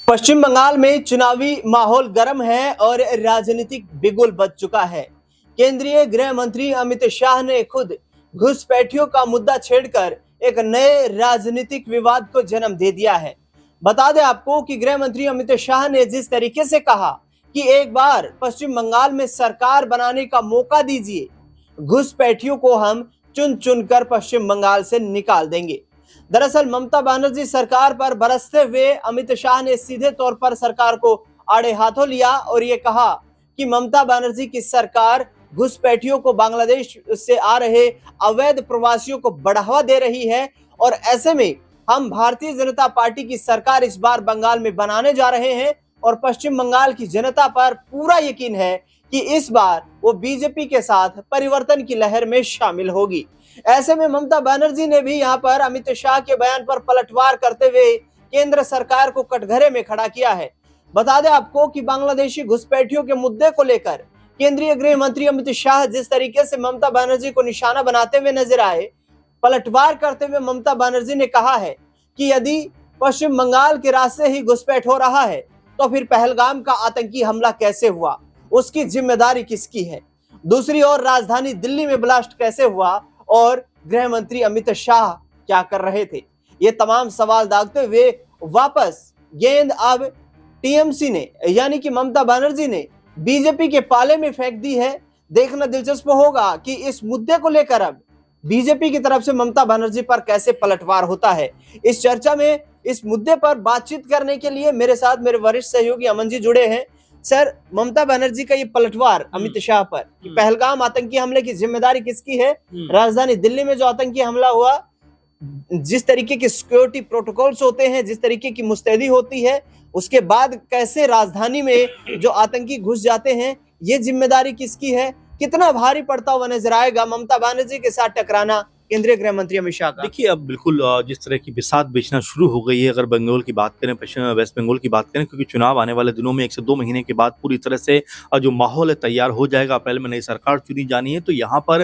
पश्चिम बंगाल में चुनावी माहौल गर्म है और राजनीतिक बिगुल बज चुका है। केंद्रीय गृह मंत्री अमित शाह ने खुद घुसपैठियों का मुद्दा छेड़कर एक नए राजनीतिक विवाद को जन्म दे दिया है। बता दें आपको कि गृह मंत्री अमित शाह ने जिस तरीके से कहा कि एक बार पश्चिम बंगाल में सरकार बनाने का मौका दीजिए, घुसपैठियों को हम चुन चुनकर पश्चिम बंगाल से निकाल देंगे। दरअसल ममता बनर्जी सरकार पर बरसते हुए अमित शाह ने सीधे तौर पर सरकार को आड़े हाथों लिया और ये कहा कि ममता बनर्जी की सरकार घुसपैठियों को बांग्लादेश से आ रहे अवैध प्रवासियों को बढ़ावा दे रही है और ऐसे में हम भारतीय जनता पार्टी की सरकार इस बार बंगाल में बनाने जा रहे हैं और पश्चिम बंगाल की जनता पर पूरा यकीन है कि इस बार वो बीजेपी के साथ परिवर्तन की लहर में शामिल होगी। ऐसे में ममता बनर्जी ने भी यहां पर अमित शाह के बयान पर पलटवार करते हुए केंद्र सरकार को कटघरे में खड़ा किया है। बता दें आपको कि बांग्लादेशी घुसपैठियों के मुद्दे को लेकर केंद्रीय गृह मंत्री अमित शाह जिस तरीके से ममता बनर्जी को निशाना बनाते हुए नजर आए, पलटवार करते हुए ममता बनर्जी ने कहा है कि यदि पश्चिम बंगाल के रास्ते ही घुसपैठ हो रहा है तो फिर पहलगाम का आतंकी हमला कैसे हुआ, उसकी जिम्मेदारी किसकी है। दूसरी ओर राजधानी दिल्ली में ब्लास्ट कैसे हुआ और गृह मंत्री अमित शाह क्या कर रहे थे, ये तमाम सवाल दागते हुए वापस गेंद अब टीएमसी ने यानी कि ममता बनर्जी ने बीजेपी के पाले में फेंक दी है। देखना दिलचस्प होगा कि इस मुद्दे को लेकर अब बीजेपी की तरफ से ममता बनर्जी पर कैसे पलटवार होता है। इस चर्चा में इस मुद्दे पर बातचीत करने के लिए मेरे साथ मेरे वरिष्ठ सहयोगी अमन जी जुड़े हैं। सर, ममता बनर्जी का ये पलटवार अमित शाह पर कि पहलगाम आतंकी हमले की जिम्मेदारी किसकी है, राजधानी दिल्ली में जो आतंकी हमला हुआ, जिस तरीके के सिक्योरिटी प्रोटोकॉल्स होते हैं, जिस तरीके की मुस्तैदी होती है, उसके बाद कैसे राजधानी में जो आतंकी घुस जाते हैं, ये जिम्मेदारी किसकी है, कितना भारी पड़ता हुआ नजर आएगा ममता बनर्जी के साथ टकराना केंद्रीय गृह मंत्री अमित शाह का। देखिए, अब बिल्कुल जिस तरह की बिसात बेचना शुरू हो गई है, अगर बंगाल की बात करें, पश्चिम वेस्ट बंगाल की बात करें, क्योंकि चुनाव आने वाले दिनों में 1 से 2 महीने के बाद पूरी तरह से जो माहौल है तैयार हो जाएगा। अप्रैल में नई सरकार चुनी जानी है, तो यहाँ पर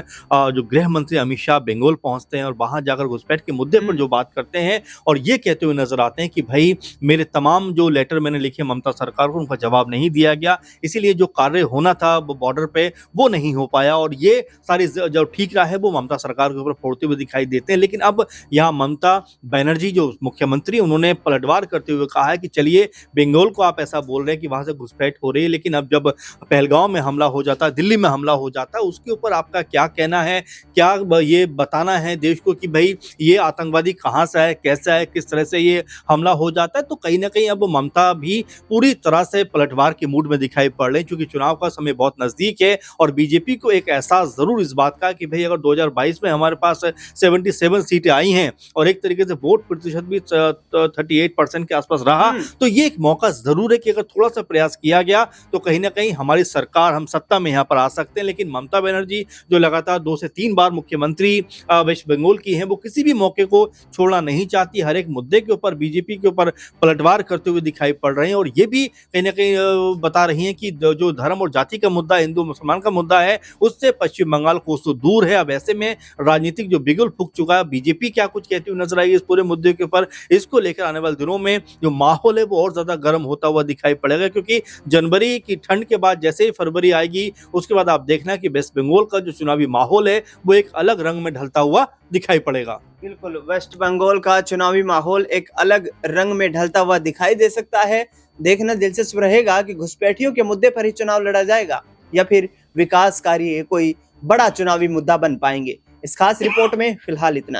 जो गृह मंत्री अमित शाह बंगाल पहुंचते हैं और वहां जाकर घुसपैठ के मुद्दे पर जो बात करते हैं और ये कहते हुए नजर आते हैं कि भाई मेरे तमाम जो लेटर मैंने लिखे ममता सरकार को, उनका जवाब नहीं दिया गया, इसीलिए जो कार्य होना था बॉर्डर पे वो नहीं हो पाया और ये सारी जो ठीक रहा है वो ममता सरकार के ऊपर फोड़ते हुए दिखाई देते हैं। लेकिन अब यहाँ ममता बनर्जी जो मुख्यमंत्री, उन्होंने पलटवार करते हुए कहा है कि चलिए, बंगाल को आप ऐसा बोल रहे हैं कि वहां से घुसपैठ हो रही है, लेकिन अब जब पहलगाम में हमला हो जाता है, दिल्ली में हमला हो जाता है, उसके ऊपर आपका क्या कहना है, क्या ये बताना है देश को कि भाई ये आतंकवादी कहाँ से है, कैसा है, किस तरह से ये हमला हो जाता है। तो कहीं ना कहीं अब ममता भी पूरी तरह से पलटवार के मूड में दिखाई पड़ रही है, क्योंकि चुनाव का समय बहुत नजदीक है और बीजेपी को एक एहसास जरूर इस बात का कि भाई अगर 2022 में हमारे पास 77 सीटें आई हैं और एक तरीके से वोट प्रतिशत भी 38% के आसपास रहा, तो ये एक मौका जरूर है कि अगर थोड़ा सा प्रयास किया गया तो कहीं ना कहीं हमारी सरकार, हम सत्ता में यहाँ पर आ सकते हैं। लेकिन ममता बनर्जी जो लगातार 2 से 3 बार मुख्यमंत्री वेस्ट बंगाल की हैं, वो किसी भी मौके को छोड़ना नहीं चाहती, हर एक मुद्दे के ऊपर बीजेपी के ऊपर पलटवार करते हुए दिखाई पड़ रहे हैं और ये भी कहीं ना कहीं बता रही हैं कि जो धर्म और जाति का मुद्दा, हिंदू मुसलमान का मुद्दा है, उससे पश्चिम बंगाल कोसों दूर है। अब ऐसे में राजनीतिक जो बिगुल फूक चुका है, बीजेपी क्या कुछ कहती हुई नजर आई इस पूरे मुद्दे के ऊपर, इसको लेकर आने वाले दिनों में जो माहौल है वो और ज्यादा गर्म होता हुआ दिखाई पड़ेगा, क्योंकि जनवरी की ठंड के बाद जैसे ही फरवरी आएगी, उसके बाद आप देखना कि वेस्ट बंगाल का जो चुनावी माहौल है वो एक अलग रंग में ढलता हुआ दिखाई पड़ेगा। बिल्कुल, वेस्ट बंगाल का चुनावी माहौल एक अलग रंग में ढलता हुआ दिखाई दे सकता है। देखना दिलचस्प रहेगा कि घुसपैठियों के मुद्दे पर ही चुनाव लड़ा जाएगा या फिर विकास कार्य कोई बड़ा चुनावी मुद्दा बन पाएंगे। इस खास रिपोर्ट में फिलहाल इतना ही।